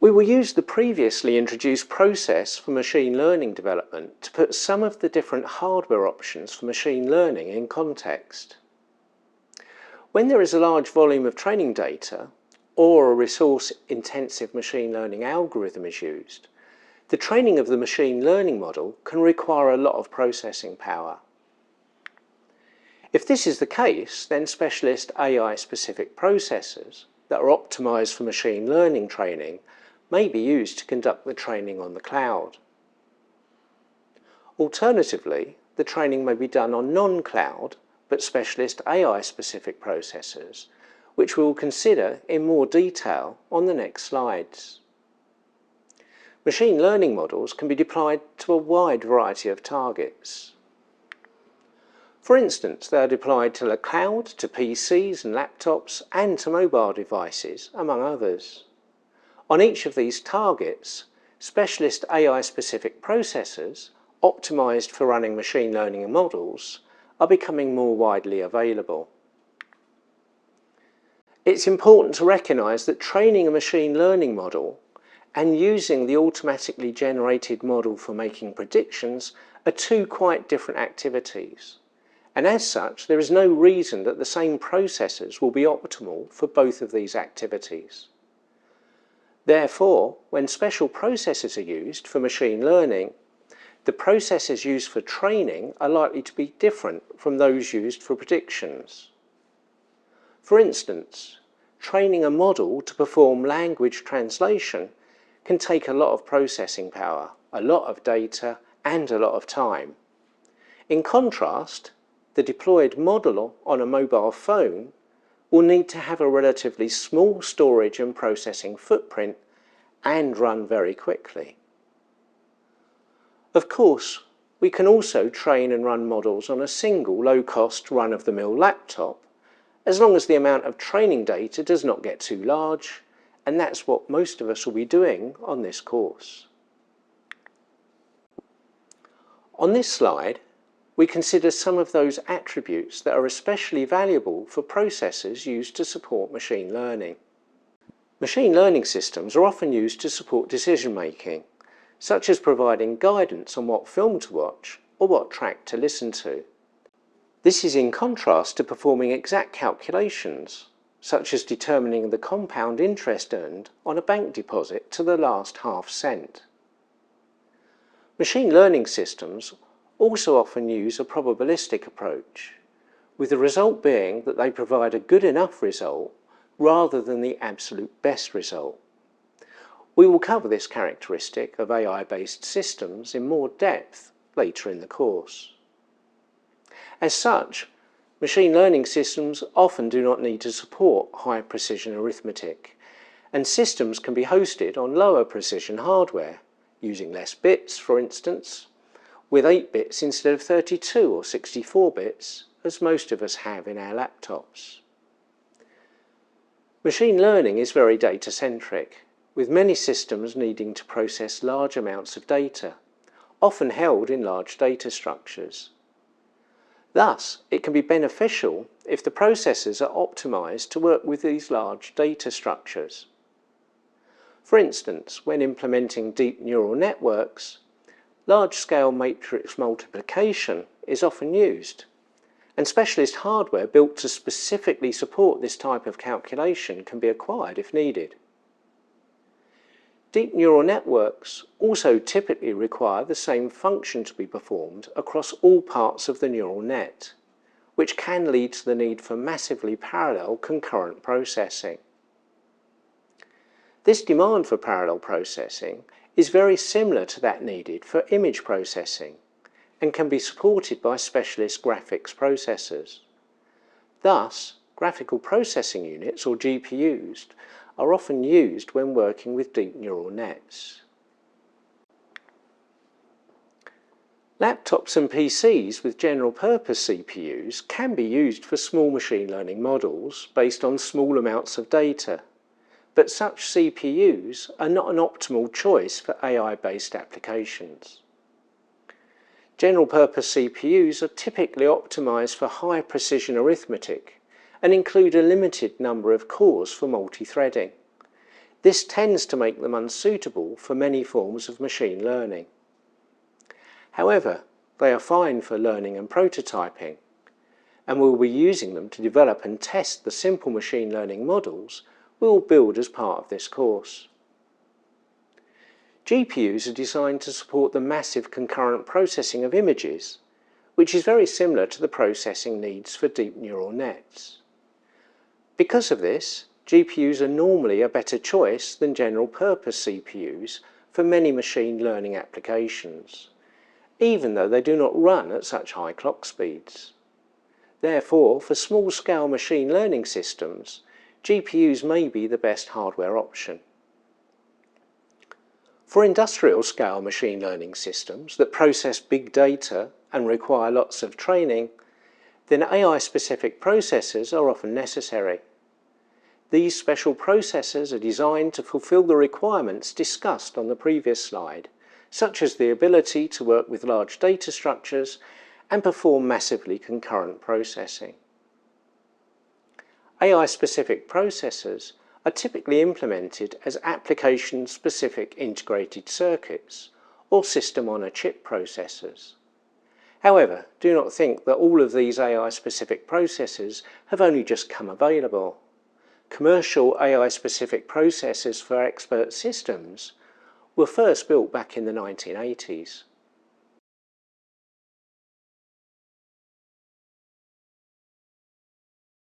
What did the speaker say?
We will use the previously introduced process for machine learning development to put some of the different hardware options for machine learning in context. When there is a large volume of training data, or a resource-intensive machine learning algorithm is used, the training of the machine learning model can require a lot of processing power. If this is the case, then specialist AI-specific processors that are optimized for machine learning training may be used to conduct the training on the cloud. Alternatively, the training may be done on non-cloud but specialist AI-specific processors, which we will consider in more detail on the next slides. Machine learning models can be deployed to a wide variety of targets. For instance, they are deployed to the cloud, to PCs and laptops, and to mobile devices, among others. On each of these targets, specialist AI-specific processors, optimized for running machine learning models, are becoming more widely available. It's important to recognize that training a machine learning model and using the automatically generated model for making predictions are two quite different activities. And as such, there is no reason that the same processors will be optimal for both of these activities. Therefore, when special processors are used for machine learning, the processors used for training are likely to be different from those used for predictions. For instance, training a model to perform language translation can take a lot of processing power, a lot of data, and a lot of time. In contrast, the deployed model on a mobile phone will need to have a relatively small storage and processing footprint and run very quickly. Of course, we can also train and run models on a single low-cost run-of-the-mill laptop, as long as the amount of training data does not get too large, and that's what most of us will be doing on this course. On this slide, we consider some of those attributes that are especially valuable for processors used to support machine learning. Machine learning systems are often used to support decision-making, such as providing guidance on what film to watch or what track to listen to. This is in contrast to performing exact calculations, such as determining the compound interest earned on a bank deposit to the last half cent. Machine learning systems also often use a probabilistic approach, with the result being that they provide a good enough result rather than the absolute best result. We will cover this characteristic of AI-based systems in more depth later in the course. As such, machine learning systems often do not need to support high precision arithmetic, and systems can be hosted on lower precision hardware, using less bits, for instance, with 8 bits instead of 32 or 64 bits, as most of us have in our laptops. Machine learning is very data-centric, with many systems needing to process large amounts of data, often held in large data structures. Thus, it can be beneficial if the processors are optimized to work with these large data structures. For instance, when implementing deep neural networks, large-scale matrix multiplication is often used, and specialist hardware built to specifically support this type of calculation can be acquired if needed. Deep neural networks also typically require the same function to be performed across all parts of the neural net, which can lead to the need for massively parallel concurrent processing. This demand for parallel processing is very similar to that needed for image processing and can be supported by specialist graphics processors. Thus, graphical processing units, or GPUs, are often used when working with deep neural nets. Laptops and PCs with general-purpose CPUs can be used for small machine learning models based on small amounts of data, but such CPUs are not an optimal choice for AI-based applications. General-purpose CPUs are typically optimized for high-precision arithmetic and include a limited number of cores for multi-threading. This tends to make them unsuitable for many forms of machine learning. However, they are fine for learning and prototyping, and we'll be using them to develop and test the simple machine learning models we'll build as part of this course. GPUs are designed to support the massive concurrent processing of images, which is very similar to the processing needs for deep neural nets. Because of this, GPUs are normally a better choice than general-purpose CPUs for many machine learning applications, even though they do not run at such high clock speeds. Therefore, for small-scale machine learning systems, GPUs may be the best hardware option. For industrial-scale machine learning systems that process big data and require lots of training, then AI-specific processors are often necessary. These special processors are designed to fulfill the requirements discussed on the previous slide, such as the ability to work with large data structures and perform massively concurrent processing. AI-specific processors are typically implemented as application-specific integrated circuits or system-on-a-chip processors. However, do not think that all of these AI-specific processors have only just come available. Commercial AI-specific processors for expert systems were first built back in the 1980s.